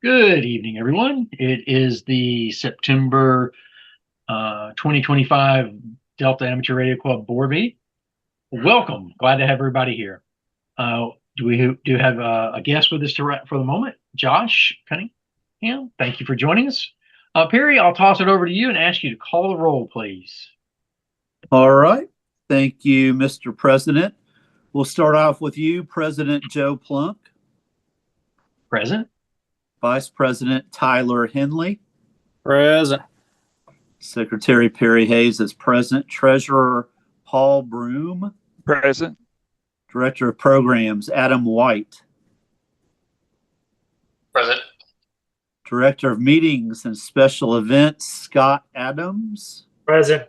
Good evening, everyone. It is the September 2025 Delta Amateur Radio Club board meeting. Welcome. Glad to have everybody here. Do have a guest with us for the moment? Josh Cunningham. Thank you for joining us. Perry, I'll toss it over to you and ask you to call the roll, please. All right. Thank you, Mr. President. We'll start off with you, President Joe Plunk. Present. Vice President Tyler Henley. Present. Secretary Perry Hayes is present. Treasurer Paul Broom. Present. Director of Programs Adam White. Present. Director of Meetings and Special Events Scott Adams. Present.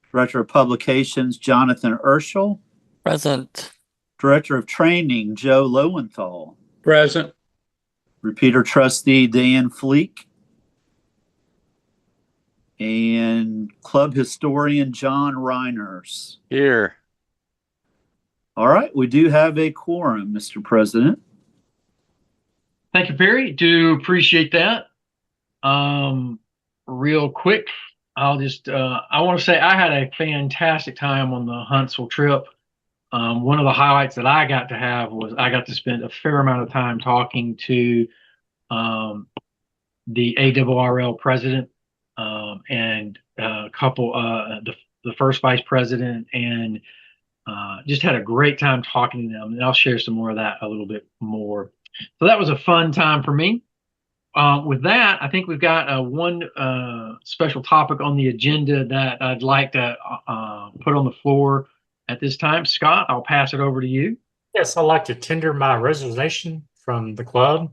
Director of Publications Jonathan Urschel. Present. Director of Training Joe Lowenthal. Present. Repeater Trustee Dan Fleek. And Club Historian John Reiners. Here. All right, we do have a quorum, Mr. President. Thank you, Perry. Do appreciate that. Real quick, I want to say I had a fantastic time on the Huntsville trip. One of the highlights that I got to have was I got to spend a fair amount of time talking to the ARRL president and a couple, the first vice president, and just had a great time talking to them. And I'll share some more of that a little bit more. So that was a fun time for me. With that, I think we've got one special topic on the agenda that I'd like to put on the floor at this time. Scott, I'll pass it over to you. Yes, I'd like to tender my resignation from the club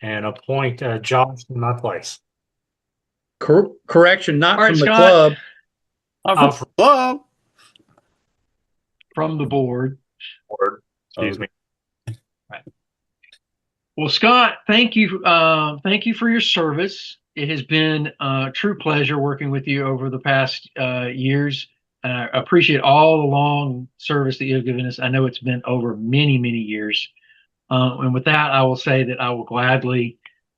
and appoint Josh in my place. Correction, not All right, from the Scott. club. From the Club. From the board. Excuse me. Right. Well, Scott, thank you. Thank you for your service. It has been a true pleasure working with you over the past years. I appreciate all the long service that you've given us. I know it's been over many, many years. And with that, I will say that I will gladly,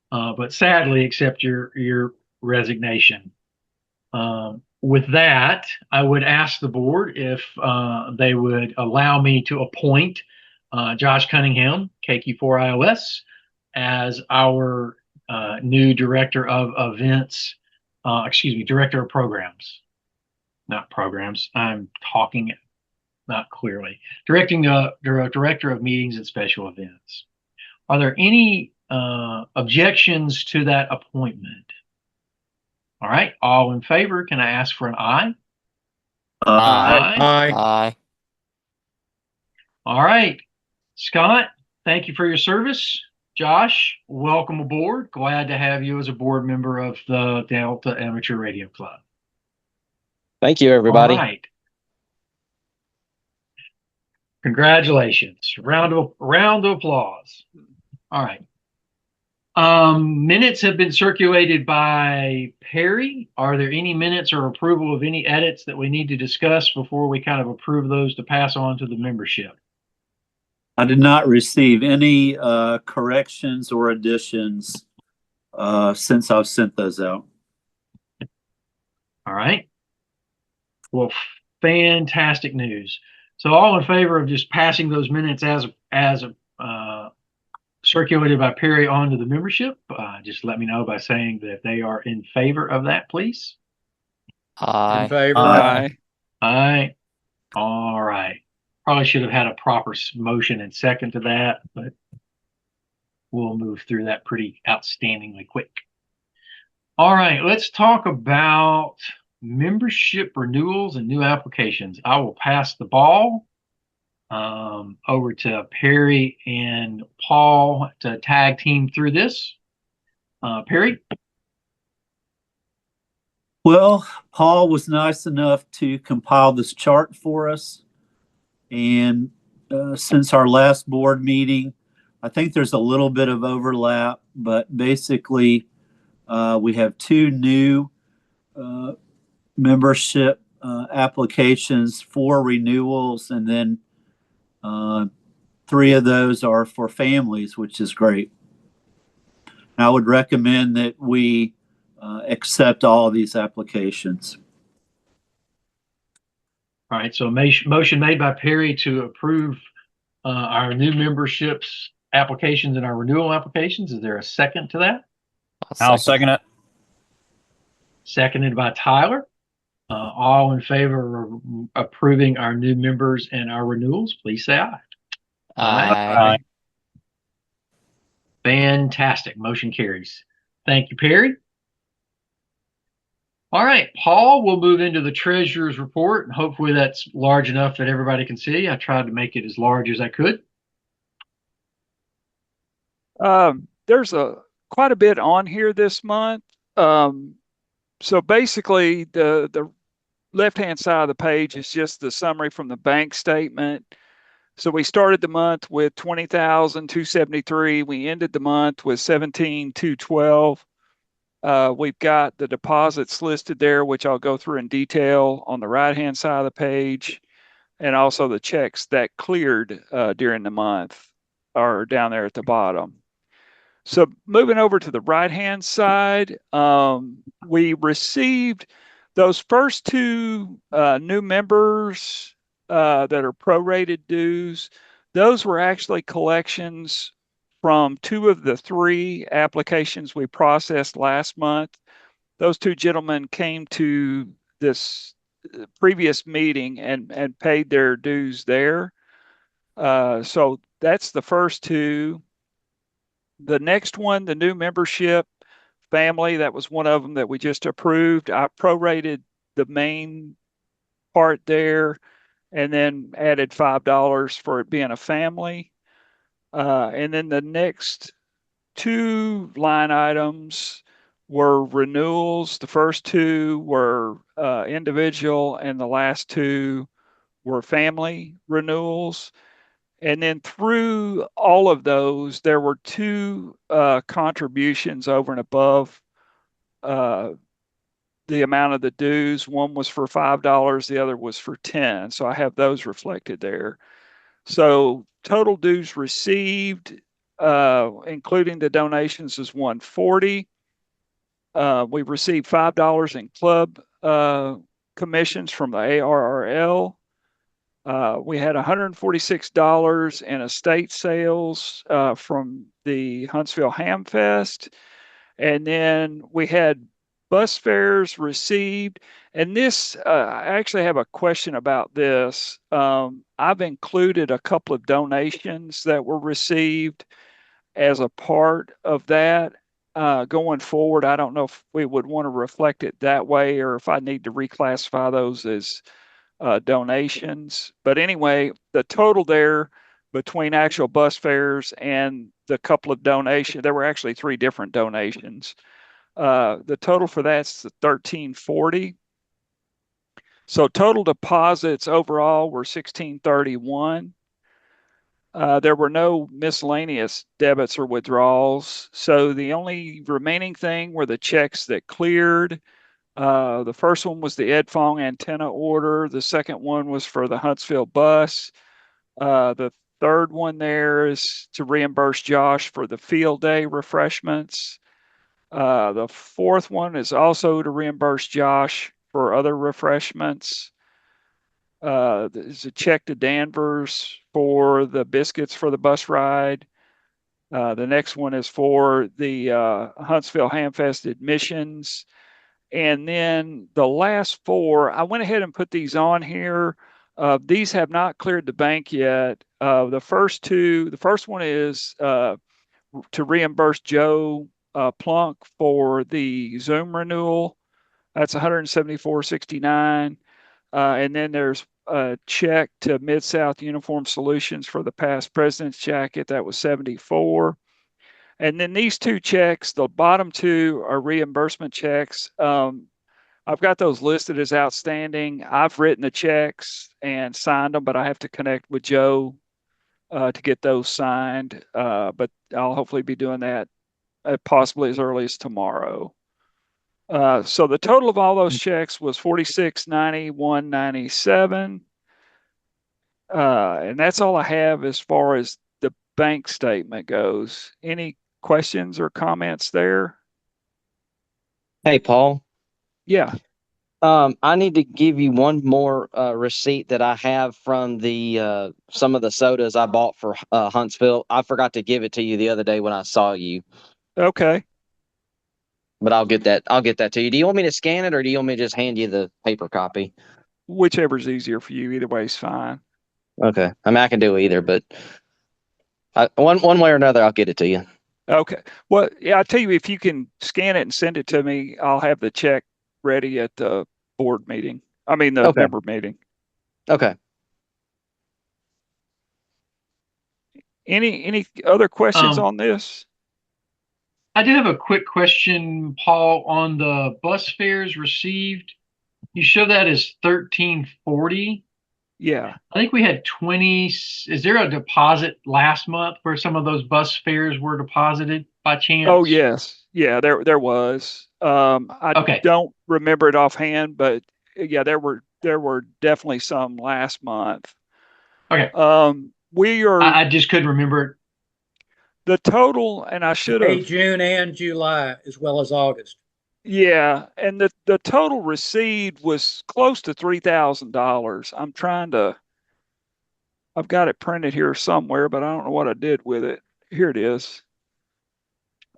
but sadly, accept your resignation. With that, I would ask the board if they would allow me to appoint Josh Cunningham, KQ4IOS, as our new director of events, director of programs. Not programs. I'm talking not clearly. Directing the director of meetings and special events. Are there any objections to that appointment? All right. All in favor, can I ask for an aye? Aye. Aye. All right. Scott, thank you for your service. Josh, welcome aboard. Glad to have you as a board member of the Delta Amateur Radio Club. Thank you, everybody. All right. Congratulations. Round of applause. All right. Minutes have been circulated by Perry. Are there any minutes or approval of any edits that we need to discuss before we kind of approve those to pass on to the membership? I did not receive any corrections or additions since I've sent those out. All right. Well, fantastic news. So all in favor of just passing those minutes as circulated by Perry on to the membership, just let me know by saying that they are in favor of that, please. Aye. In favor. Aye. Aye. All right. Probably should have had a proper motion and second to that, but we'll move through that pretty outstandingly quick. All right, let's talk about membership renewals and new applications. I will pass the ball over to Perry and Paul to tag team through this. Perry? Well, Paul was nice enough to compile this chart for us. And since our last board meeting, I think there's a little bit of overlap, but basically we have two new membership applications, 4 renewals, and then 3 of those are for families, which is great. I would recommend that we accept all of these applications. All right, so a motion made by Perry to approve our new memberships applications and our renewal applications. Is there a second to that? I'll second it. Seconded by Tyler. All in favor of approving our new members and our renewals, please say aye. Aye. Fantastic. Motion carries. Thank you, Perry. All right, Paul, we'll move into the treasurer's report, and hopefully that's large enough that everybody can see. I tried to make it as large as I could. There's quite a bit on here this month. So basically, the left-hand side of the page is just the summary from the bank statement. So we started the month with 20,273. We ended the month with 17,212. We've got the deposits listed there, which I'll go through in detail on the right-hand side of the page, and also the checks that cleared during the month are down there at the bottom. So moving over to the right-hand side, we received those first two new members that are prorated dues. Those were actually collections from two of the three applications we processed last month. Those two gentlemen came to this previous meeting and paid their dues there. So that's the first two. The next one, the new membership family, that was one of them that we just approved. I prorated the main part there and then added $5 for it being a family. And then the next two line items were renewals. The first two were individual, and the last two were family renewals. And then through all of those, there were two contributions over and above the amount of the dues. One was for $5, the other was for $10. So I have those reflected there. So total dues received, including the donations, is $140. We received $5 in club commissions from the ARRL. We had $146 in estate sales from the Huntsville Ham Fest. And then we had bus fares received. And this, I actually have a question about this. I've included a couple of donations that were received as a part of that. Going forward, I don't know if we would want to reflect it that way or if I need to reclassify those as donations. But anyway, the total there between actual bus fares and the couple of donations, there were actually three different donations. The total for that's $1,340. So total deposits overall were $1,631. There were no miscellaneous debits or withdrawals. So the only remaining thing were the checks that cleared. The first one was the Ed Fong antenna order. The second one was for the Huntsville bus. The third one there is to reimburse Josh for the field day refreshments. The fourth one is also to reimburse Josh for other refreshments. There's a check to Danvers for the biscuits for the bus ride. The next one is for the Huntsville Hamfest admissions. And then the last four, I went ahead and put these on here. These have not cleared the bank yet. The first one is to reimburse Joe Plunk for the Zoom renewal. That's $174.69. And then there's a check to Mid-South Uniform Solutions for the past president's jacket. That was $74. And then these two checks, the bottom two are reimbursement checks. I've got those listed as outstanding. I've written the checks and signed them, but I have to connect with Joe to get those signed. But I'll hopefully be doing that possibly as early as tomorrow. So the total of all those checks was $46.91.97. And that's all I have as far as the bank statement goes. Any questions or comments there? Hey, Paul. Yeah. I need to give you one more receipt that I have from the some of the sodas I bought for Huntsville. I forgot to give it to you the other day when I saw you, Okay. but I'll get that. I'll get that to you. Do you want me to scan it or do you want me to just hand you the paper copy? Whichever's easier for you. Either way is fine. Okay. I mean, I can do either, but one way or another, I'll get it to you. Okay. Well, yeah, I tell you, if you can scan it and send it to me, I'll have the check ready at the board meeting. I mean, the Okay. member meeting. Okay. Any other questions Um, on this? I did have a quick question, Paul, on the bus fares received. You show that as 1340. Yeah. I think we had 20. Is there a deposit last month where some of those bus fares were deposited by chance? Oh, yes. Yeah, there was. I Okay. don't remember it offhand, but yeah, there were definitely some last month. Okay. We are I just couldn't remember. the total, and I should May, have. June, and July, as well as August. Yeah, and the total received was close to $3,000. I've got it printed here somewhere, but I don't know what I did with it. Here it is.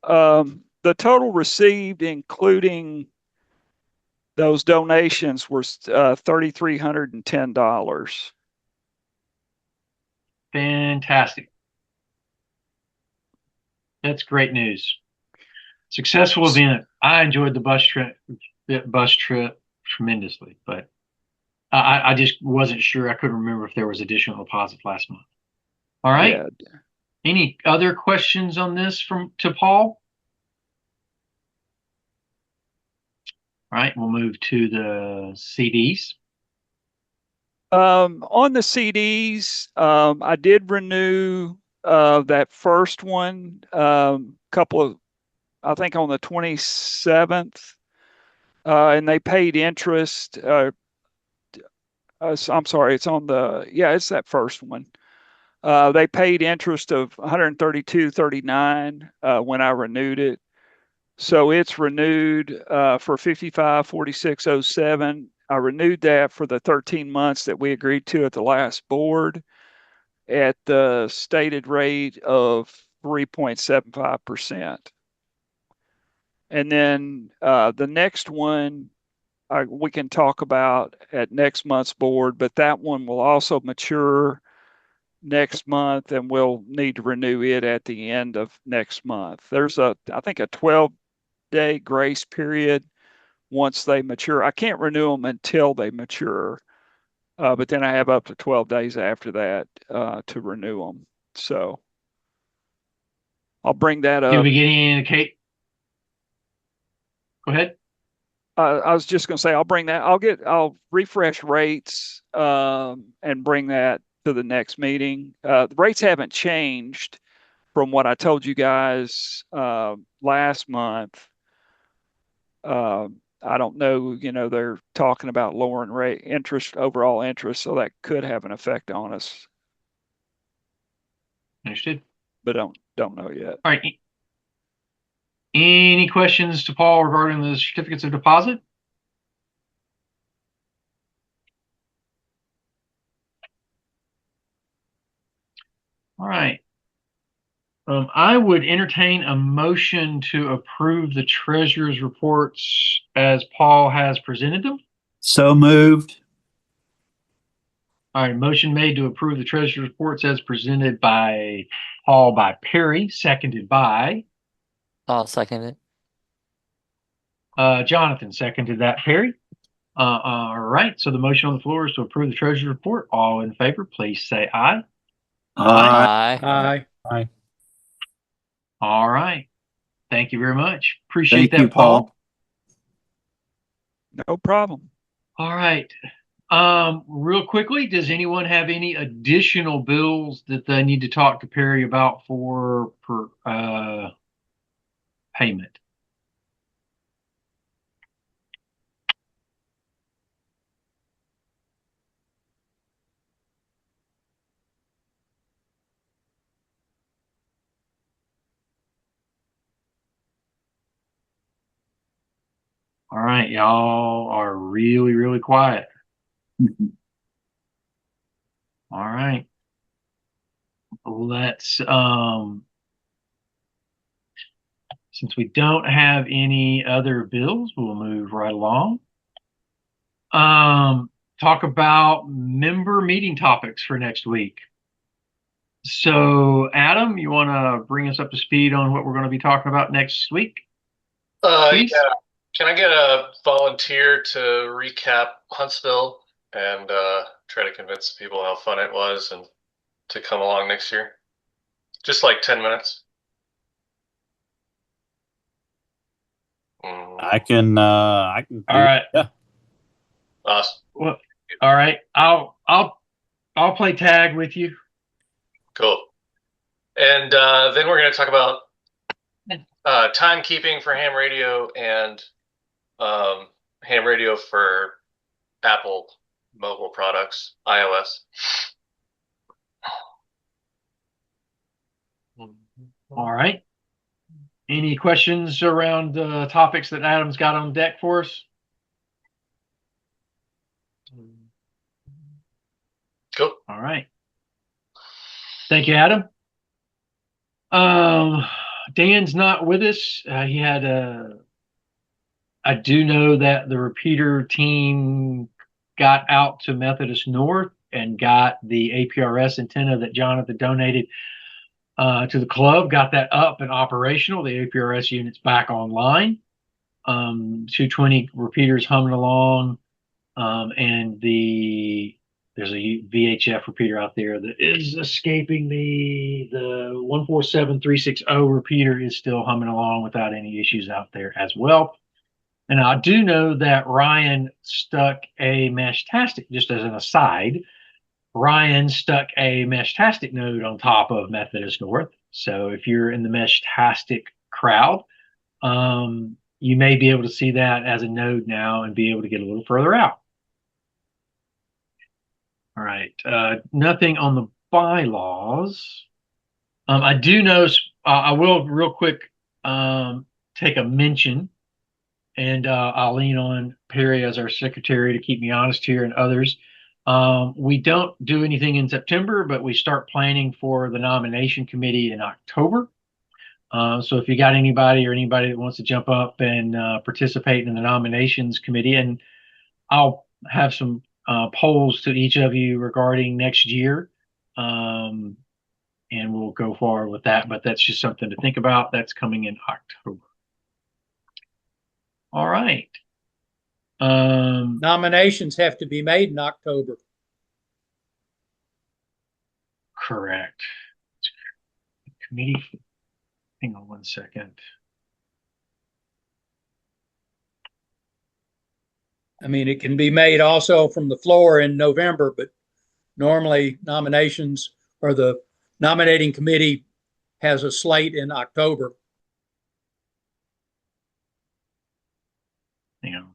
The total received, including those donations, was $3,310. Fantastic. That's great news. Successful event. I enjoyed the bus trip tremendously, but I just wasn't sure. I couldn't remember if there was additional deposits last month. All right. Yeah. Any other questions on this to Paul? All right, we'll move to the CDs. On the CDs, I did renew that first one I think on the 27th, and they paid interest. I'm sorry, it's that first one. They paid interest of 132.39 when I renewed it. So it's renewed for 55.4607. I renewed that for the 13 months that we agreed to at the last board at the stated rate of 3.75%. And then the next one we can talk about at next month's board, but that one will also mature next month and we'll need to renew it at the end of next month. There's I think a 12-day grace period once they mature. I can't renew them until they mature, but then I have up to 12 days after that to renew them. So I'll bring that You'll up. be getting a cake. Go ahead. I was just going to say I'll refresh rates and bring that to the next meeting. The rates haven't changed from what I told you guys last month. I don't know, they're talking about lowering overall interest, so that could have an effect on us, Understood. but don't know yet. All right. Any questions to Paul regarding the certificates of deposit? All right. I would entertain a motion to approve the treasurer's reports as Paul has presented them. So moved. All right, motion made to approve the treasurer's reports as presented by Paul by Perry, seconded by I'll second it. Jonathan, seconded that Perry. All right, so the motion on the floor is to approve the treasurer's report. All in favor, please say aye. Aye. Aye. Aye. All right. Thank you very much. Appreciate Thank you, that, Paul. Paul. No problem. All right. Real quickly, does anyone have any additional bills that they need to talk to Perry about for payment? All right, y'all are really, really quiet. All right. Let's since we don't have any other bills, we'll move right along. Talk about member meeting topics for next week. So, Adam, you want to bring us up to speed on what we're going to be talking about next week? Please? Yeah. Can I get a volunteer to recap Huntsville and try to convince people how fun it was and to come along next year? Just like 10 minutes. I can do All right. Yeah. Awesome. Well, all right. I'll play tag with you. Cool. And then we're going to talk about timekeeping for ham radio and ham radio for Apple mobile products, iOS. All right. Any questions around topics that Adam's got on deck for us? Cool. All right. Thank you, Adam. Dan's not with us. He had I do know that the repeater team got out to Methodist North and got the APRS antenna that Jonathan donated to the club, got that up and operational. The APRS unit's back online. 220 repeaters humming along, and there's a VHF repeater out there that is escaping me. The 147360 repeater is still humming along without any issues out there as well. And I do know that Ryan stuck a Meshtastic, just as an aside, Ryan stuck a Meshtastic node on top of Methodist North. So if you're in the Meshtastic crowd, you may be able to see that as a node now and be able to get a little further out. All right. Nothing on the bylaws. I do know, I will real quick take a mention, and I'll lean on Perry as our secretary to keep me honest here and others. We don't do anything in September, but we start planning for the nomination committee in October. So if you got anybody that wants to jump up and participate in the nominations committee, and I'll have some polls to each of you regarding next year, and we'll go forward with that. But that's just something to think about. That's coming in October. All right. Nominations have to be made in October. Correct. Committee. Hang on one second. I mean, it can be made also from the floor in November, but normally nominations or the nominating committee has a slate in October. Hang on.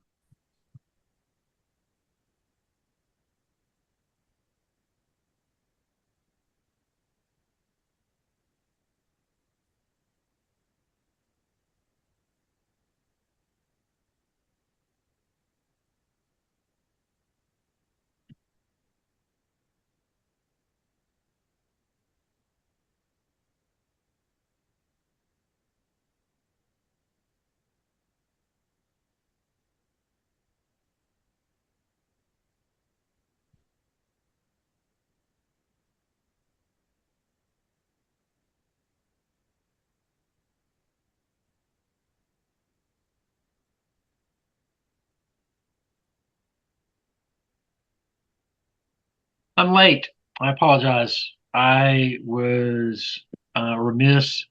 I'm late. I apologize. I was remiss.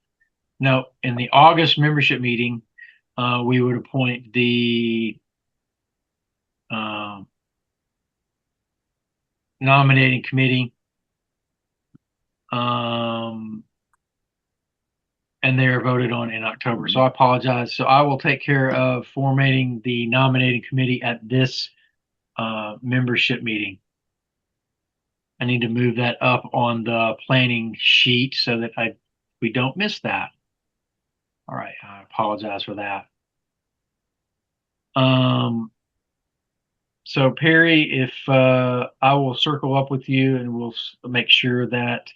No, in the August membership meeting, we would appoint the nominating committee, and they're voted on in October. So I apologize. So I will take care of formatting the nominating committee at this membership meeting. I need to move that up on the planning sheet so that we don't miss that. All right, I apologize for that. So Perry, if I will circle up with you and we'll make sure that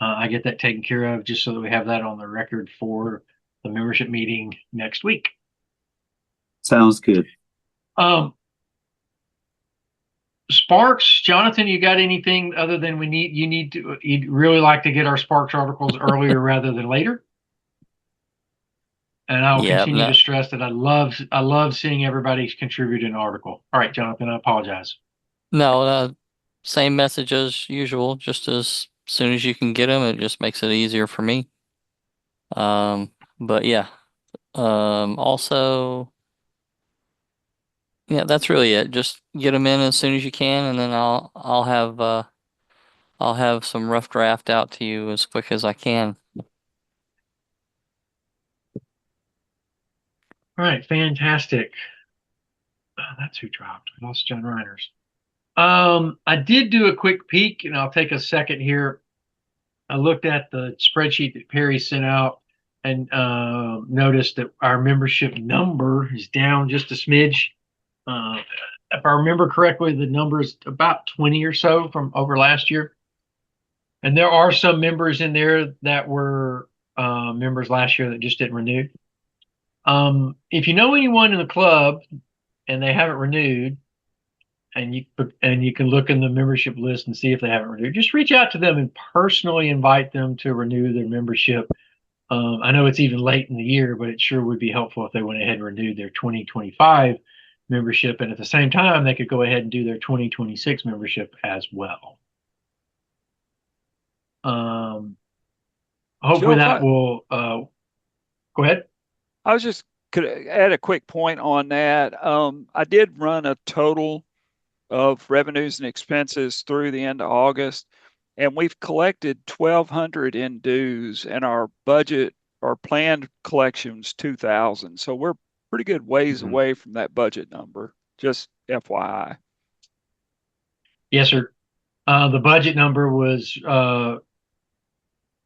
I get that taken care of, just so that we have that on the record for the membership meeting next week. Sounds good. Sparks, Jonathan, you got anything other than you'd really like to get our Sparks articles earlier rather than later? And I'll Yeah, continue no, to stress that I love seeing everybody contribute an article. All right, Jonathan, I apologize. no, same message as usual. Just as soon as you can get them, it just makes it easier for me. But yeah. Also, yeah, that's really it. Just get them in as soon as you can, and then I'll have some rough draft out to you as quick as I can. All right, fantastic. Oh, that's who dropped. I lost John Reiners. I did do a quick peek, and I'll take a second here. I looked at the spreadsheet that Perry sent out and noticed that our membership number is down just a smidge. If I remember correctly, the number is about 20 or so from over last year. And there are some members in there that were members last year that just didn't renew. If you know anyone in the club and they haven't renewed, and you can look in the membership list and see if they haven't renewed, just reach out to them and personally invite them to renew their membership. I know it's even late in the year, but it sure would be helpful if they went ahead and renewed their 2025 membership, and at the same time they could go ahead and do their 2026 membership as well. Hopefully Joe, that will go ahead. I was just could add a quick point on that. I did run a total of revenues and expenses through the end of August, and we've collected 1,200 in dues, and our budget, our planned collections, 2,000. So we're pretty good ways away from that budget number. Just FYI. Yes, sir. The budget number was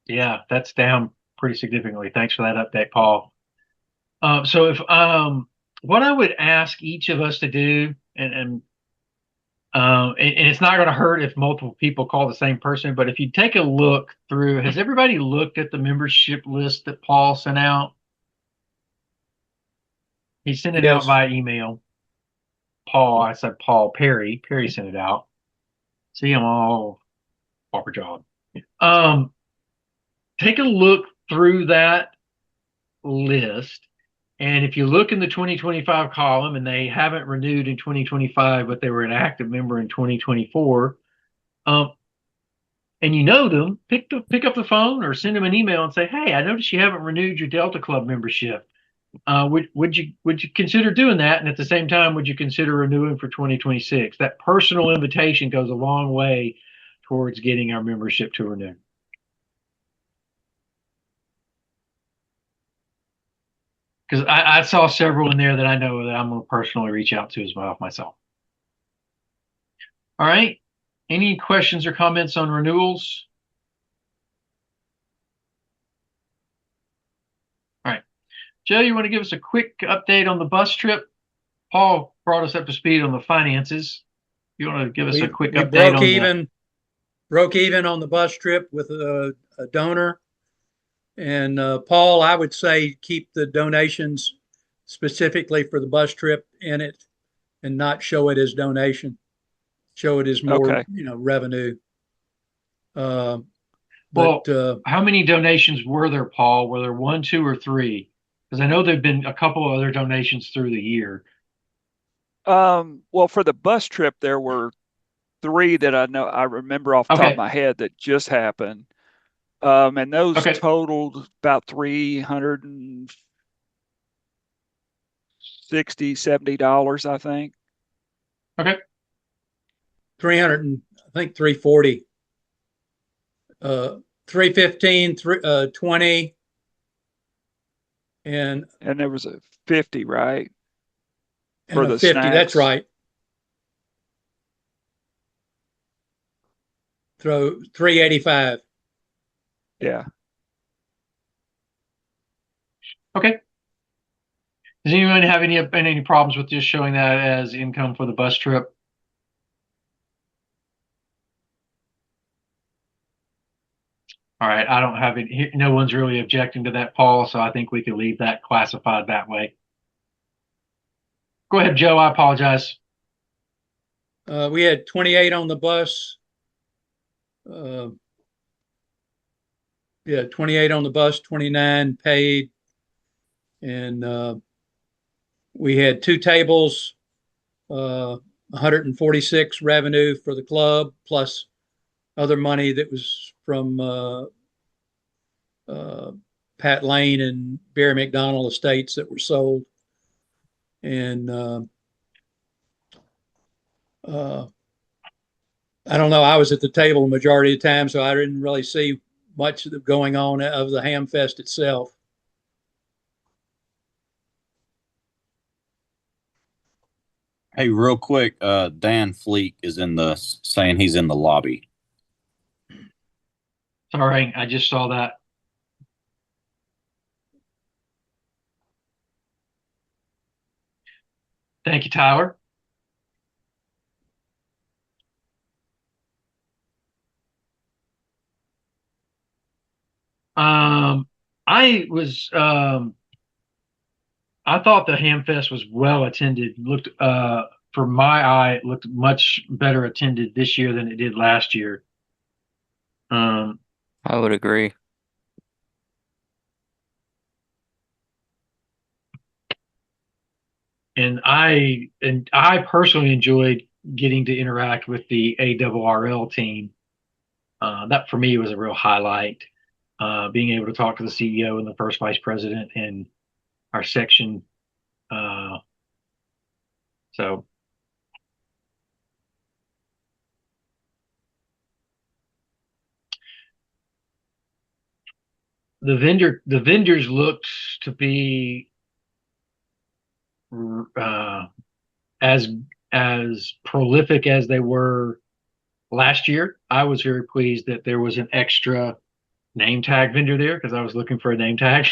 yeah, that's down pretty significantly. Thanks for that update, Paul. So if what I would ask each of us to do, and it's not going to hurt if multiple people call the same person, but if you take a look through, has everybody looked at the membership list that Paul sent out? He sent it out Yes. via email. Paul, I said Paul, Perry sent it out. See, I'm all proper job. Take a look through that list. And if you look in the 2025 column and they haven't renewed in 2025, but they were an active member in 2024, and you know them, pick up the phone or send them an email and say, "Hey, I noticed you haven't renewed your Delta Club membership. Would you consider doing that? And at the same time, would you consider renewing for 2026?" That personal invitation goes a long way towards getting our membership to renew. Because I saw several in there that I know that I'm going to personally reach out to as well myself. All right. Any questions or comments on renewals? All right. Joe, you want to give us a quick update on the bus trip? Paul brought us up to speed on the finances. You want to give us a quick update on broke even on the bus trip with a donor. And Paul, I would say keep the donations specifically for the bus trip in it and not show it as donation. Show it as more, Okay. revenue. how many donations were there, Paul? Were there 1, 2, or 3? Because I know there've been a couple of other donations through the year. Well, for the bus trip, there were 3 that I remember off the top of my head that just happened. And those totaled about $360, $70, I think. Okay. 300 and I think 340. 315, 20. And there was a 50, right? For the 50, snacks. that's right. Throw 385. Yeah. Okay. Does Does anyone have any problems with just showing that as income for the bus trip? All right, I don't have it. No one's really objecting to that, Paul, so I think we can leave that classified that way. Go ahead, Joe. I apologize. We had 28 on the bus. Yeah, 28 on the bus, 29 paid. And we had 2 tables, 146 revenue for the club, plus other money that was from Pat Lane and Barry McDonald estates that were sold. And I don't know, I was at the table the majority of the time, so I didn't really see much going on of the Ham Fest itself. Hey, real quick, Dan Fleek is saying he's in the lobby. Sorry, I just saw that. Thank you, Tyler. I thought the Hamfest was well attended. Looked for my eye, it looked much better attended this year than it did last year. I would agree. And I personally enjoyed getting to interact with the ARRL team. That for me was a real highlight. Being able to talk to the CEO and the first vice president and our section. So the vendors looked to be as prolific as they were last year. I was very pleased that there was an extra name tag vendor there because I was looking for a name tag.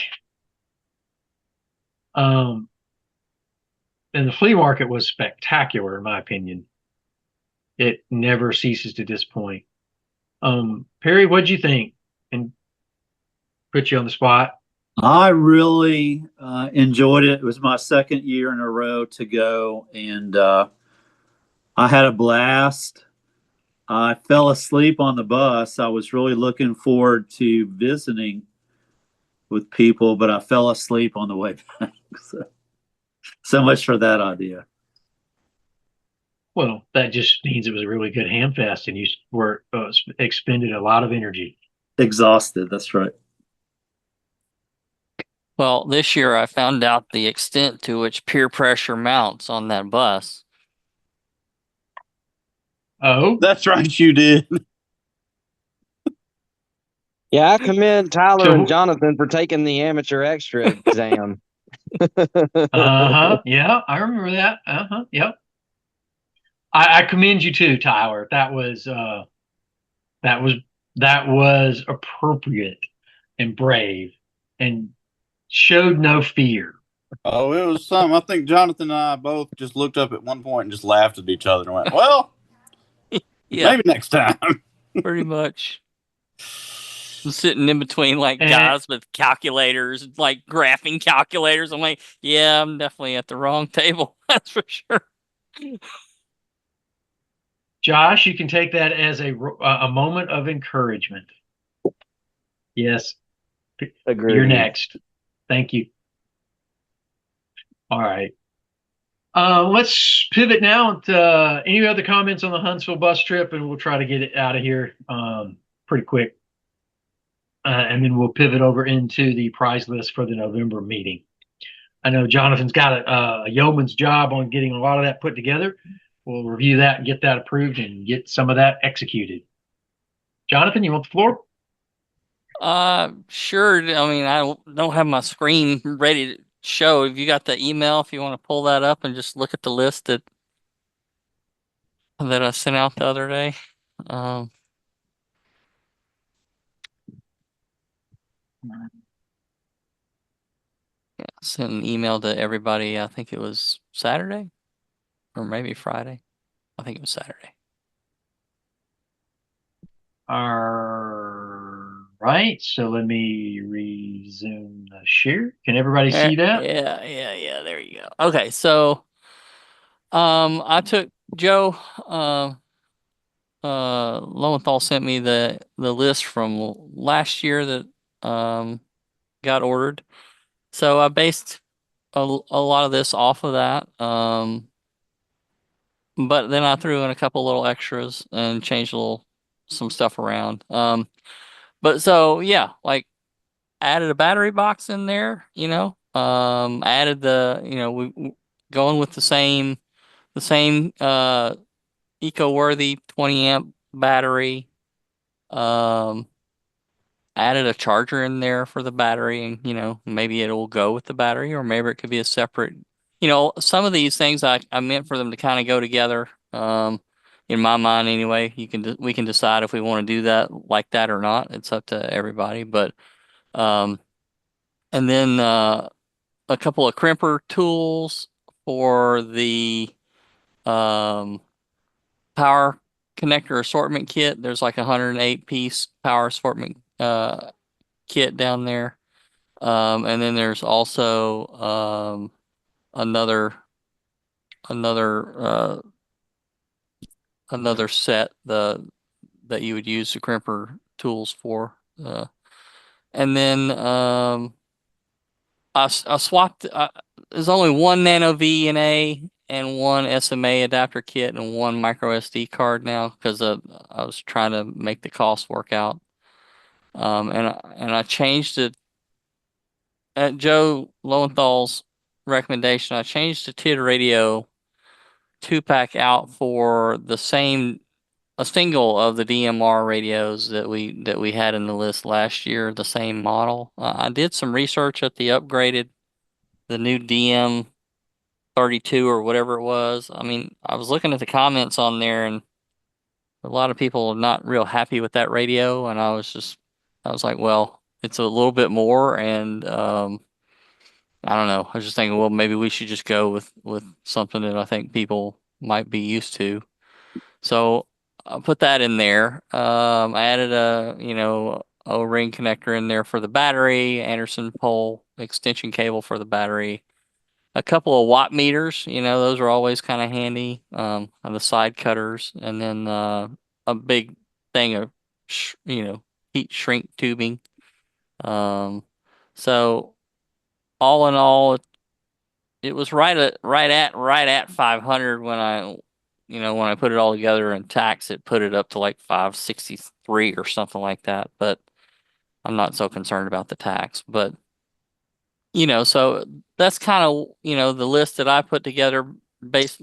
And the flea market was spectacular, in my opinion. It never ceases to disappoint. Perry, what'd you think? And put you on the spot. I really enjoyed it. It was my second year in a row to go, and I had a blast. I fell asleep on the bus. I was really looking forward to visiting with people, but I fell asleep on the way back. So much for that idea. Well, that just means it was a really good ham fest, and you were expended a lot of energy. Exhausted. That's right. Well, this year I found out the extent to which peer pressure mounts on that bus. Oh, That's right, you did. Yeah, I commend Tyler So- and Jonathan for taking the amateur extra exam. Yeah, I remember that. Yep. I commend you too, Tyler. That was appropriate and brave and showed no fear. Oh, it was something. I think Jonathan and I both just looked up at one point and just laughed at each other and went, well, Yeah, maybe next time. pretty much. I'm sitting in between like And- guys with calculators, like graphing calculators. I'm like, yeah, I'm definitely at the wrong table. That's for sure. Josh, you can take that as a moment of encouragement. Yes, Agreed. you're next. Thank you. All right. Let's pivot now to any other comments on the Huntsville bus trip, and we'll try to get it out of here pretty quick. And then we'll pivot over into the prize list for the November meeting. I know Jonathan's got a yeoman's job on getting a lot of that put together. We'll review that and get that approved and get some of that executed. Jonathan, you want the floor? Sure. I mean, I don't have my screen ready to show. If you got the email, if you want to pull that up and just look at the list that I sent out the other day. Yeah. sent an email to everybody. I think it was Saturday or maybe Friday. I think it was Saturday. All right, so let me resume the share. Can everybody see that? Yeah. There you go. Okay, so I took Joe. Lowenthal sent me the list from last year that got ordered. So I based a lot of this off of that. But then I threw in a couple little extras and changed some stuff around. But so yeah, like added a battery box in there, added we going with the same eco-worthy 20 amp battery. Added a charger in there for the battery, and maybe it will go with the battery, or maybe it could be a separate. Some of these things I meant for them to kind of go together. In my mind, anyway, we can decide if we want to do that like that or not. It's up to everybody, but and then a couple of crimper tools for the power connector assortment kit. There's like a 108 piece power assortment kit down there. And then there's also another another another set that you would use the crimper tools for. And then I swapped. There's only one Nano V and A and one SMA adapter kit and one micro SD card now because I was trying to make the cost work out. And I changed it at Joe Lowenthal's recommendation. I changed the Tid Radio 2-pack out for a single of the DMR radios that we had in the list last year, the same model. I did some research at the new DM 32 or whatever it was. I mean, I was looking at the comments on there, and a lot of people are not real happy with that radio, and I was like, well, it's a little bit more, and I don't know. I was just thinking, well, maybe we should just go with something that I think people might be used to. So I'll put that in there. I added a O-ring connector in there for the battery, Anderson pole extension cable for the battery, a couple of watt meters. Those are always kind of handy. On the side cutters, and then a big thing of heat shrink tubing. So all in all, it was right at 500 when I put it all together and tax it, put it up to like 563 or something like that. But I'm not so concerned about the tax. But so that's kind of the list that I put together based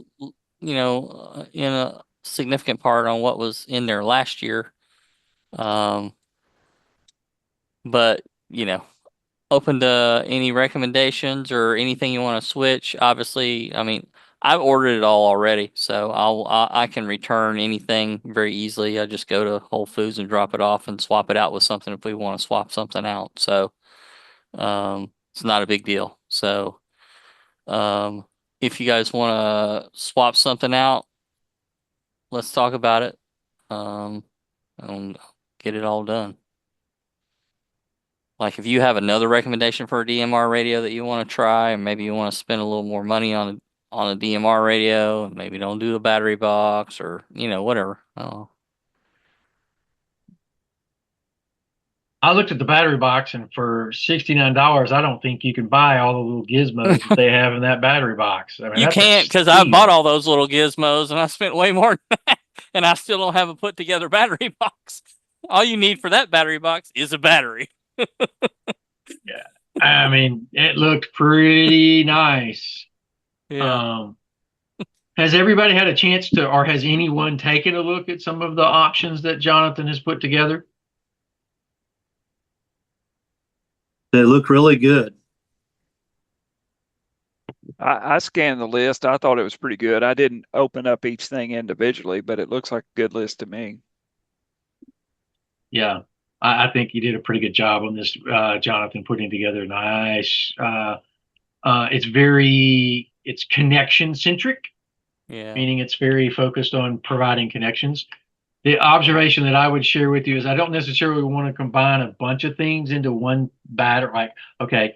in a significant part on what was in there last year. But open to any recommendations or anything you want to switch. Obviously, I mean, I've ordered it all already, so I can return anything very easily. I just go to Whole Foods and drop it off and swap it out with something if we want to swap something out. So it's not a big deal. So if you guys want to swap something out, let's talk about it and get it all done. Like if you have another recommendation for a DMR radio that you want to try, and maybe you want to spend a little more money on a DMR radio, and maybe don't do a battery box or whatever. I looked at the battery box, and for $69, I don't think you can buy all the little gizmos that they have in that battery box. I mean, You that's a can't, because I steal. bought all those little gizmos and I spent way more than that, and I still don't have a put together battery box. All you need for that battery box is a battery. Yeah, I mean, it looked pretty nice. Yeah. Has everybody had a chance to, or has anyone taken a look at some of the options that Jonathan has put together? They look really good. I scanned the list. I thought it was pretty good. I didn't open up each thing individually, but it looks like a good list to me. Yeah, I think you did a pretty good job on this, Jonathan, putting together nice it's connection centric, Yeah. meaning it's very focused on providing connections. The observation that I would share with you is I don't necessarily want to combine a bunch of things into one battery. Like, okay,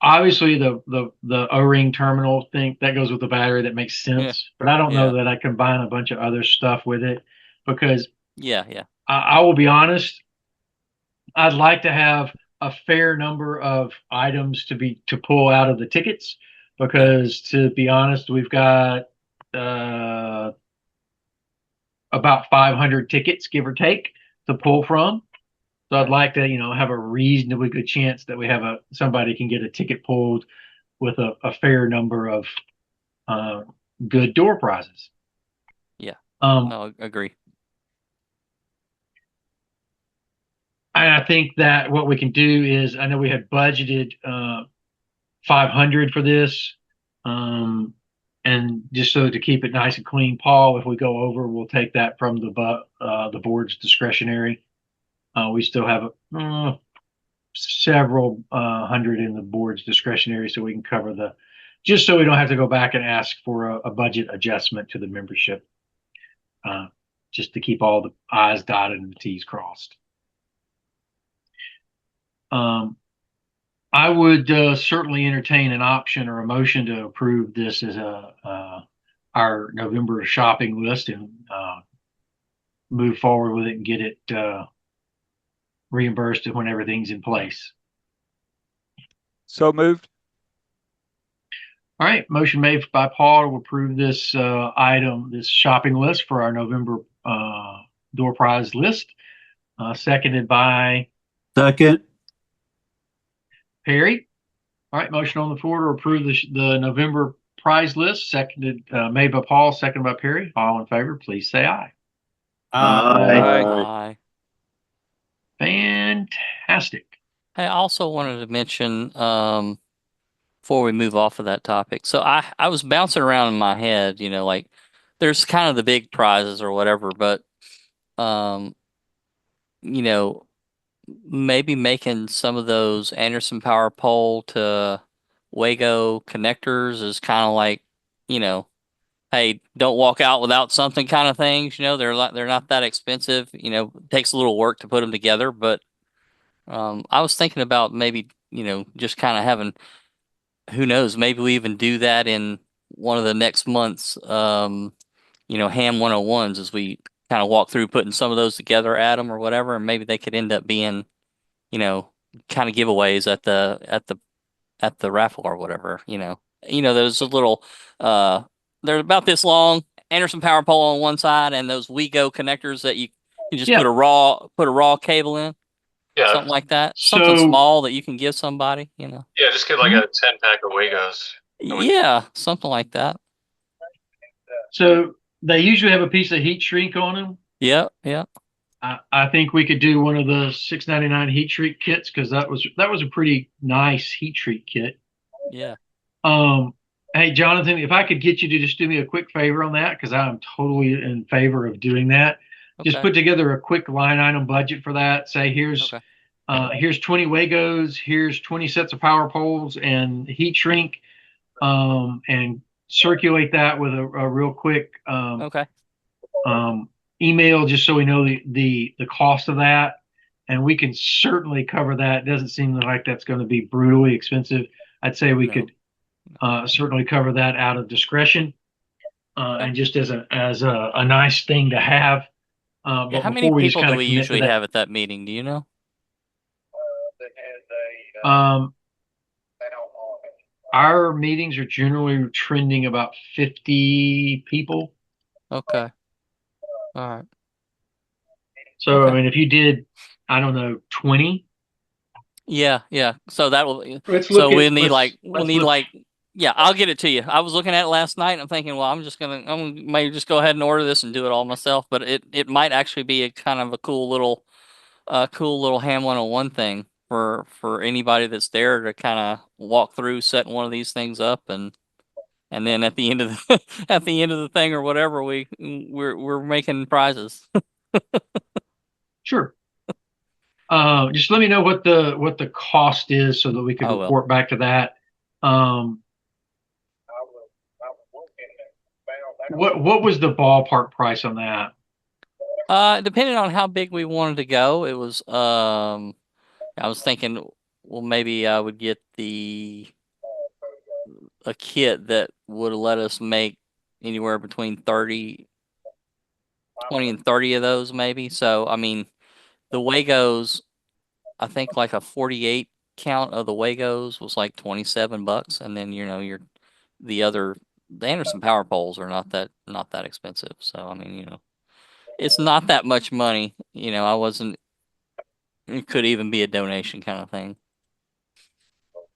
obviously the O-ring terminal thing that goes with the battery, that makes sense, Yeah. but I don't know Yeah. that I combine a bunch of other stuff with it, because Yeah. Yeah. I will be honest, I'd like to have a fair number of items to pull out of the tickets, because to be honest, we've got uh, about 500 tickets, give or take, to pull from. So I'd like to, have a reasonably good chance that we have somebody can get a ticket pulled with a fair number of uh, good door prizes. Yeah. Um, No, agree. and I think that what we can do is, I know we had budgeted 500 for this. And just so to keep it nice and clean, Paul, if we go over, we'll take that from the board's discretionary. We still have several hundred in the board's discretionary, so we can cover just so we don't have to go back and ask for a budget adjustment to the membership, just to keep all the I's dotted and the T's crossed. I would certainly entertain an option or a motion to approve this as our November shopping list, and move forward with it and get it reimbursed when everything's in place. So moved. All right, motion made by Paul to approve this item, this shopping list for our November door prize list. Seconded by Second. Perry. All right, motion on the floor to approve the November prize list, made by Paul, seconded by Perry. All in favor, please say aye. Aye. Aye. Fantastic. Hey, I also wanted to mention, before we move off of that topic. So I was bouncing around in my head, like there's kind of the big prizes or whatever, but, maybe making some of those Anderson Power Pole to Wago connectors is kind of like, hey, don't walk out without something kind of things. They're not that expensive. It takes a little work to put them together, but I was thinking about maybe, just kind of having, who knows, maybe we even do that in one of the next months, ham 101s, as we kind of walk through putting some of those together, Adam, or whatever, and maybe they could end up being, kind of giveaways at the raffle or whatever. There's a little they're about this long, Anderson Power Pole on one side, and those WeGo connectors that you can just put a raw cable in. Yeah. Something like that. Something small that you can give somebody, Yeah, just get like a 10-pack of Wagos. Yeah, something like that. So they usually have a piece of heat shrink on them. Yeah, yeah. I think we could do one of the $6.99 heat shrink kits, because that was a pretty nice heat shrink kit. Yeah. Hey, Jonathan, if I could get you to just do me a quick favor on that, because I'm totally in favor of doing that. Okay. Just put together a quick line item budget for that. Say here's 20 Wagos, here's 20 sets of power poles and heat shrink, and circulate that with a real quick email, just so we know the cost of that, and we can certainly cover that. It doesn't seem like that's going to be brutally expensive. I'd say we could certainly cover that out of discretion, and just as a nice thing to have. But how many before people do we usually have at that meeting? Do you know? Our meetings are generally trending about 50 people. Okay. All right. So, I mean, if you did, I don't know, 20. Yeah, yeah. So that will. We'll need yeah, I'll get it to you. I was looking at it last night and I'm thinking, well, I'm maybe just go ahead and order this and do it all myself. But it might actually be a kind of a cool little ham 101 thing for anybody that's there to kind of walk through setting one of these things up, and then at the end of the thing or whatever, we're making prizes. Sure. Just let me know what the cost is so that we can report back to that. Um, what was the ballpark price on that? Depending on how big we wanted to go, it was I was thinking, well, maybe I would get a kit that would let us make anywhere between 20 and 30 of those, maybe. So, I mean, the Wagos, I think like a 48 count of the Wagos was like $27, and then the Anderson power poles are not that expensive. So, I mean, it's not that much money. I wasn't. It could even be a donation kind of thing.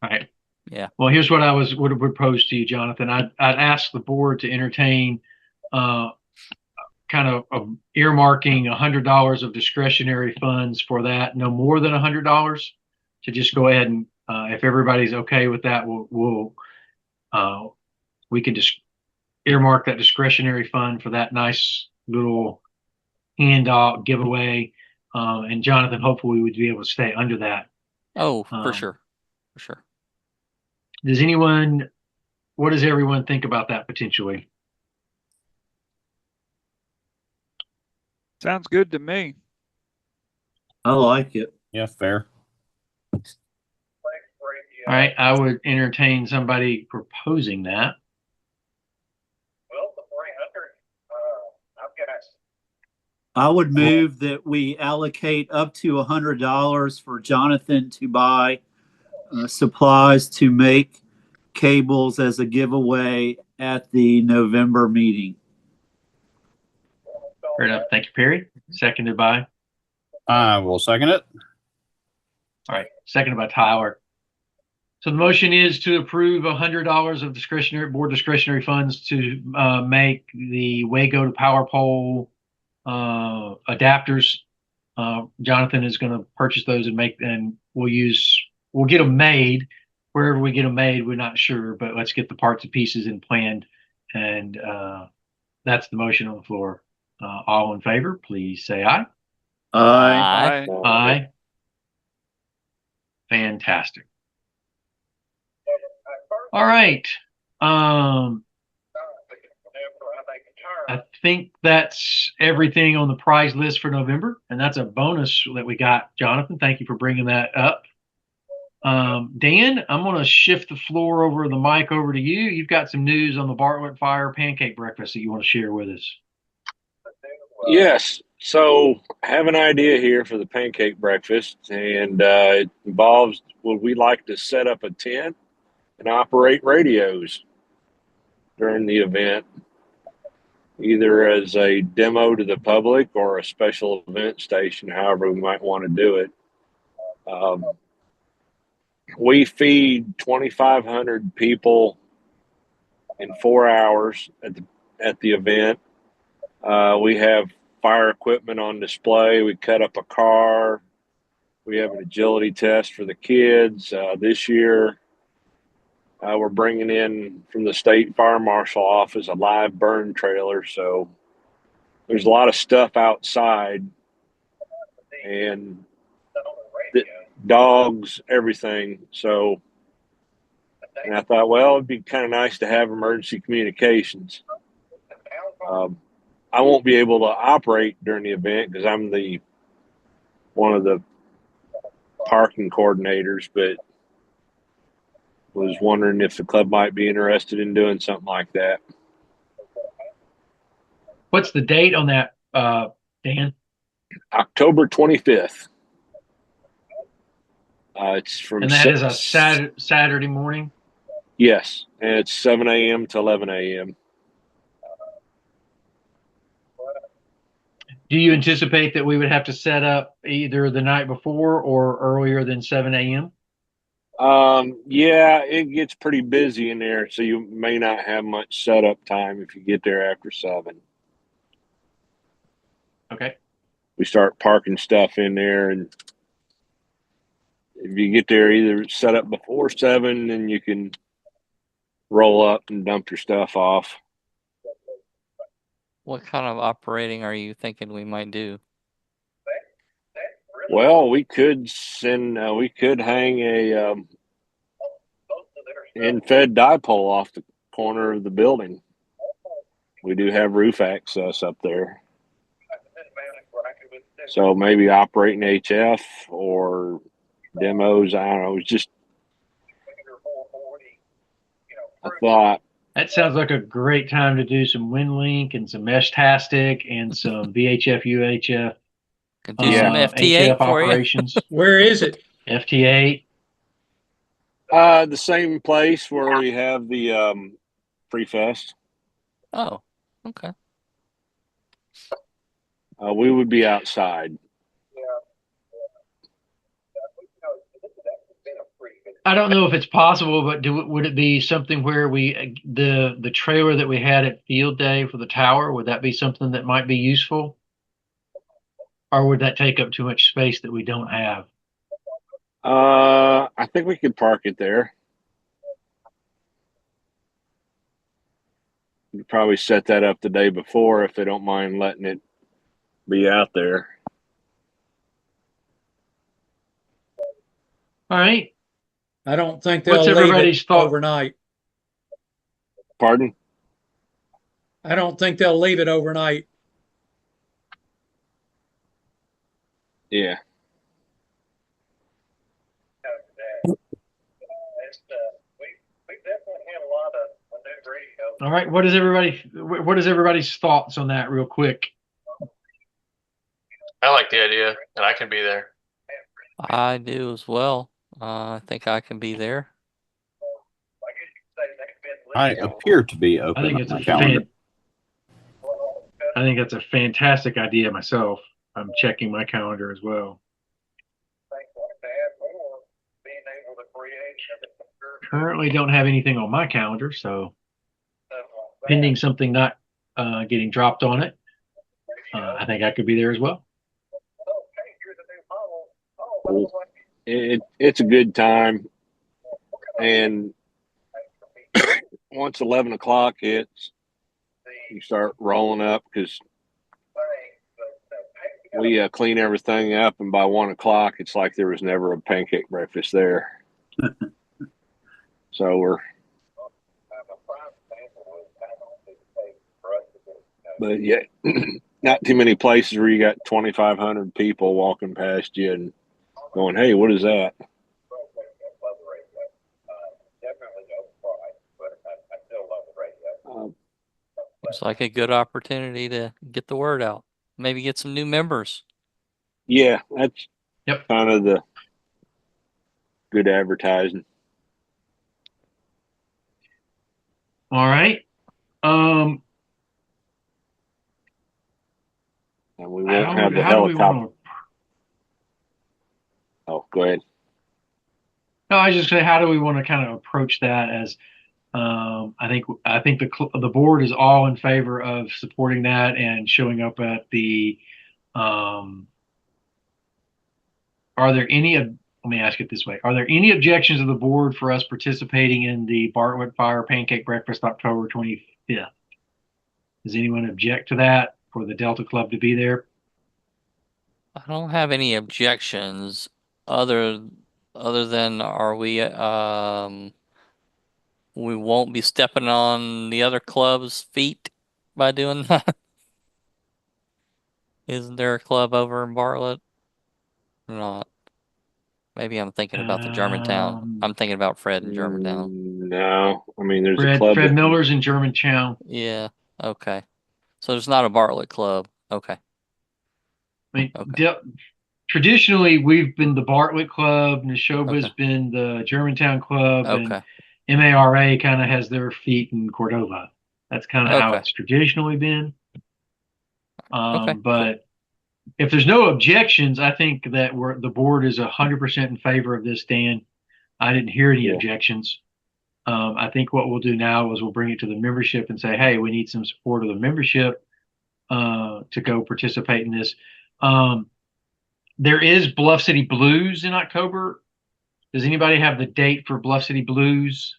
Right. Yeah. Well, here's what I would propose to you, Jonathan. I'd ask the board to entertain kind of earmarking $100 of discretionary funds for that, no more than $100, to just go ahead and if everybody's okay with that, we can just earmark that discretionary fund for that nice little handout giveaway. And Jonathan, hopefully we would be able to stay under that. Oh, for sure. For sure. What does everyone think about that potentially? Sounds good to me. I like it. Yeah, fair. All right, I would entertain somebody proposing that. I would move that we allocate up to $100 for Jonathan to buy supplies to make cables as a giveaway at the November meeting. Fair enough. Thank you, Perry. Seconded by? I will second it. All right, seconded by Tyler. So the motion is to approve $100 of board discretionary funds to make the Wago to power pole adapters. Jonathan is going to purchase those and we'll get them made. Wherever we get them made, we're not sure, but let's get the parts and pieces and planned. And that's the motion on the floor. All in favor, please say aye. Aye. Aye. Aye. Fantastic. All right. I think that's everything on the prize list for November, and that's a bonus that we got. Jonathan, thank you for bringing that up. Dan, I'm going to shift the mic over to you. You've got some news on the Bartlett Fire pancake breakfast that you want to share with us. Yes. So I have an idea here for the pancake breakfast, and it involves, would we like to set up a tent and operate radios during the event, either as a demo to the public or a special event station, however we might want to do it. We feed 2,500 people in 4 hours at the event. We have fire equipment on display. We cut up a car. We have an agility test for the kids. This year, we're bringing in from the state fire marshal office a live burn trailer. So there's a lot of stuff outside, and dogs, everything. So, and I thought, well, it'd be kind of nice to have emergency communications. I won't be able to operate during the event because I'm one of the parking coordinators, but was wondering if the club might be interested in doing something like that. What's the date on that, Dan? October 25th. It's from and that is a Saturday morning? Yes, and it's 7 a.m. to 11 a.m. Do you anticipate that we would have to set up either the night before or earlier than 7 a.m.? Yeah, it gets pretty busy in there, so you may not have much setup time if you get there after 7. Okay. We start parking stuff in there, and if you get there either set up before 7, then you can roll up and dump your stuff off. What kind of operating are you thinking we might do? Well, we could hang in-fed dipole off the corner of the building. We do have roof access up there. So maybe operating HF or demos. I don't know. It's just, I thought. That sounds like a great time to do some WinLink and some Meshtastic and some VHF, UHF, Can do some FT8 HF for you. operations. Where is it? FT8. The same place where we have the Free Fest. Oh, okay. We would be outside. I don't know if it's possible, but would it be something where the trailer that we had at Field Day for the tower, would that be something that might be useful? Or would that take up too much space that we don't have? I think we could park it there. You could probably set that up the day before if they don't mind letting it be out there. All right. I don't think they'll What's leave everybody's it thought? overnight. Pardon? I don't think they'll leave it overnight. Yeah. All right. What is everybody's thoughts on that real quick? I like the idea, and I can be there. I do as well. I think I can be there. I appear to be I open think on it's my calendar. I think that's a fantastic idea myself. I'm checking my calendar as well. Currently don't have anything on my calendar, so pending something not getting dropped on it, I think I could be there as well. It's a good time. And once 11 o'clock hits, you start rolling up because we clean everything up. And by 1 o'clock, it's like there was never a pancake breakfast there. So we're, but yeah, not too many places where you got 2,500 people walking past you and going, hey, what is that? It's like a good opportunity to get the word out. Maybe get some new members. Yeah, that's kind of the good advertising. All right. And we won't have the helicopter. Oh, go ahead. No, I was just saying, how do we want to kind of approach that? As I think the board is all in favor of supporting that and showing up at the. Are there any? Let me ask it this way: are there any objections of the board for us participating in the Bartlett Fire Pancake Breakfast October 25th? Does anyone object to that for the Delta Club to be there? I don't have any objections other than we won't be stepping on the other club's feet by doing that. Isn't there a club over in Bartlett? Not. Maybe I'm thinking about the Germantown. I'm thinking about Fred in Germantown. No, I mean there's a club. Fred Miller's in Germantown. Yeah. Okay. So there's not a Bartlett club. Okay. I mean, traditionally we've been the Bartlett Club, Neshoba's been the Germantown Club, and MARA kind of has their feet in Cordova. That's kind of how it's traditionally been. But if there's no objections, I think that the board is 100% in favor of this, Dan. I didn't hear any objections. I think what we'll do now is we'll bring it to the membership and say, hey, we need some support of the membership to go participate in this. There is Bluff City Blues in October. Does anybody have the date for Bluff City Blues?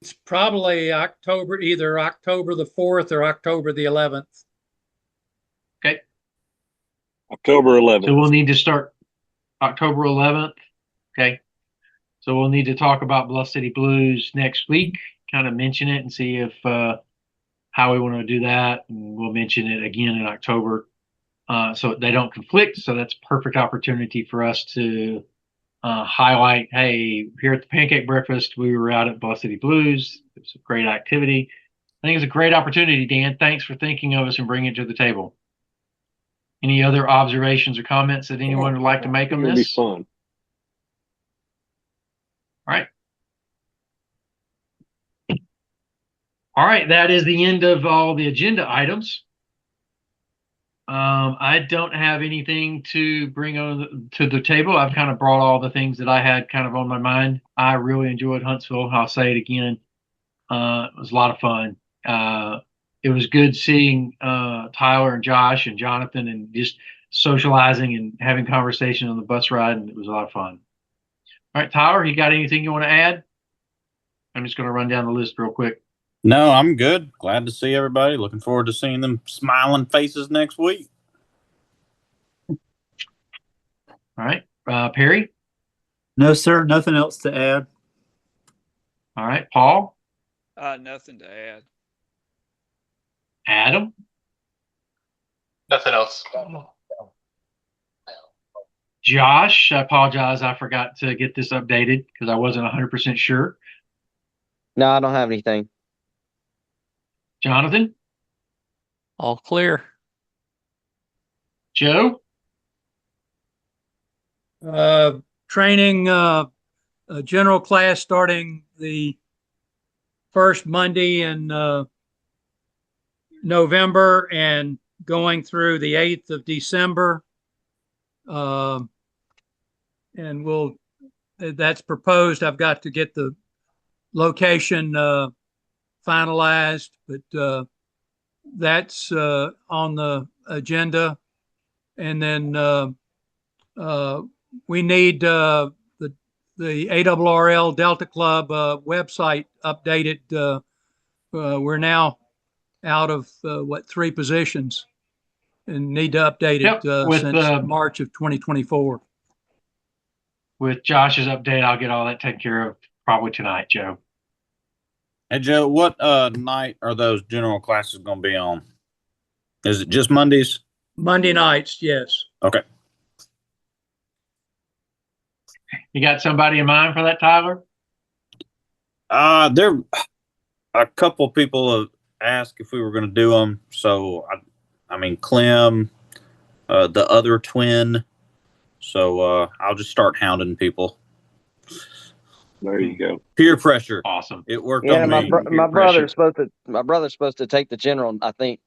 It's probably either October the 4th or October the 11th. Okay. October 11th. So we'll need to start October 11th. Okay. So we'll need to talk about Bluff City Blues next week, kind of mention it and see if how we want to do that. And we'll mention it again in October. So they don't conflict. So that's a perfect opportunity for us to highlight, hey, here at the Pancake Breakfast, we were out at Bluff City Blues. It was a great activity. I think it's a great opportunity, Dan. Thanks for thinking of us and bringing it to the table. Any other observations or comments that anyone would like to make on It'll be this? fun. All right. All right, that is the end of all the agenda items. I don't have anything to bring on to the table. I've kind of brought all the things that I had kind of on my mind. I really enjoyed Huntsville. I'll say it again. It was a lot of fun. It was good seeing Tyler and Josh and Jonathan and just socializing and having conversation on the bus ride, and it was a lot of fun. All right, Tyler, you got anything you want to add? I'm just going to run down the list real quick. No, I'm good. Glad to see everybody. Looking forward to seeing them smiling faces next week. All right, Perry? No, sir. Nothing else to add. All right, Paul? Nothing to add. Adam? Nothing else. Josh, I apologize. I forgot to get this updated because I wasn't 100% sure. No, I don't have anything. Jonathan? All clear. Joe? Training, a general class starting the first Monday in November and going through the 8th of December. And that's proposed. I've got to get the location finalized, but that's on the agenda. And then we need the ARRL Delta Club website updated. We're now out of 3 positions and need to update it since March of 2024. With Josh's update, I'll get all that taken care of probably tonight, Joe. Hey, Joe, what night are those general classes going to be on? Is it just Mondays? Monday nights, yes. Okay. You got somebody in mind for that, Tyler? There a couple people have asked if we were going to do them. So, I mean, Clem, the other twin. So I'll just start hounding people. There you go. Peer pressure. Awesome. It worked Yeah, on me. my brother's supposed to take the general, I think,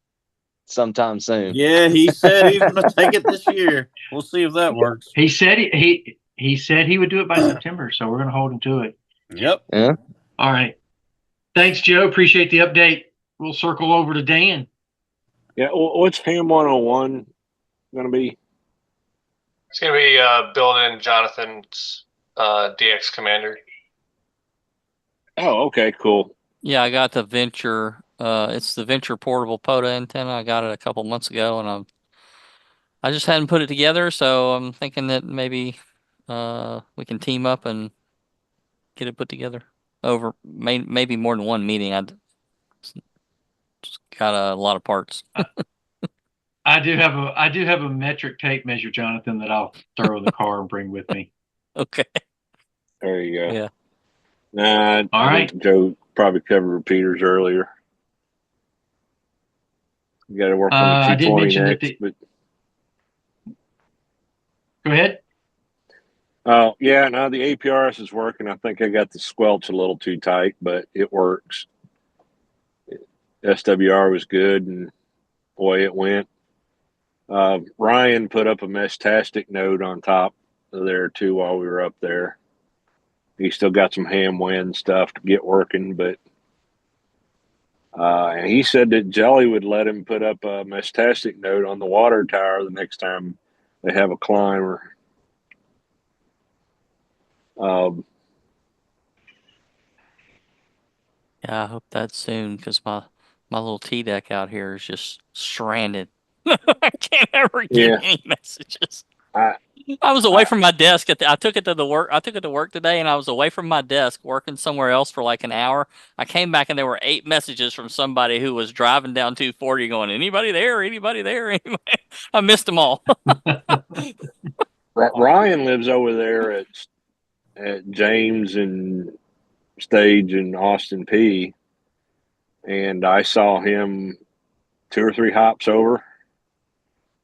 sometime soon. Yeah, he said he's going to take it this year. We'll see if that works. He said he said he would do it by September, so we're going to hold him to it. Yep. Yeah. All right. Thanks, Joe. Appreciate the update. We'll circle over to Dan. Yeah, what's Ham 101 going to be? It's going to be building Jonathan's DX Commander. Oh, okay, cool. Yeah, I got the Venture. It's the Venture portable POTA antenna. I got it a couple months ago, and I just hadn't put it together. So I'm thinking that maybe we can team up and get it put together over maybe more than one meeting. I just got a lot of parts. I do have a metric tape measure, Jonathan, that I'll throw in the car and bring with me. Okay. There you go. Yeah. Nah, All right. think Joe probably covered repeaters earlier. You got to work on I the did 220 mention that next, but Go ahead. oh yeah, no, the APRS is working. I think I got the squelch a little too tight, but it works. SWR was good, and boy, it went. Ryan put up a Mestastic node on top of there too while we were up there. He still got some ham wind stuff to get working, but and he said that Jelly would let him put up a Mestastic node on the water tower the next time they have a climber. Yeah, I hope that's soon because my little T deck out here is just stranded. I can't ever get Yeah. any messages. I I was away from my desk I took it to the work. I took it to work today, and I was away from my desk working somewhere else for like an hour. I came back, and there were 8 messages from somebody who was driving down 240, going, "Anybody there? Anybody there?" Anybody? I missed them all. Ryan lives over there at James and Stage and Austin P. And I saw him 2 or 3 hops over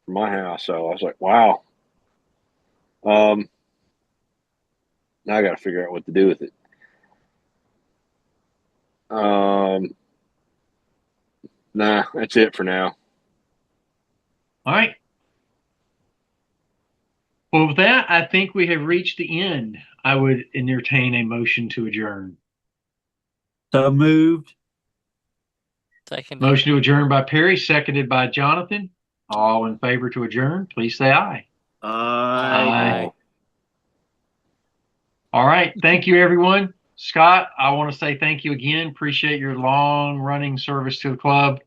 from my house. So I was like, wow. Now I got to figure out what to do with it. Nah, that's it for now. All right. Well, with that, I think we have reached the end. I would entertain a motion to adjourn. So moved. Second. Motion to adjourn by Perry, seconded by Jonathan. All in favor to adjourn, please say aye. Aye. All right. Thank you, everyone. Scott, I want to say thank you again. Appreciate your long running service to the club.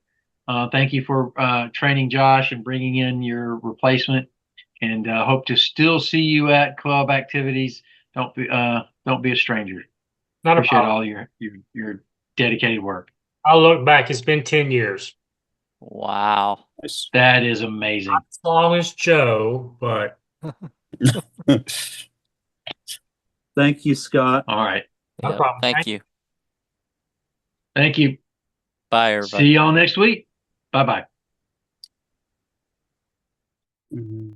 Thank you for training Josh and bringing in your replacement. And hope to still see you at club activities. Don't be a stranger. Not a Appreciate problem. all your dedicated work. I'll look back. It's been 10 years. Wow. That is amazing. Not as long as Joe, but Thank you, Scott. All right. no Yep. problem. Thank you. Thank you. Bye, everybody. See y'all next week. Bye-bye. Mhm.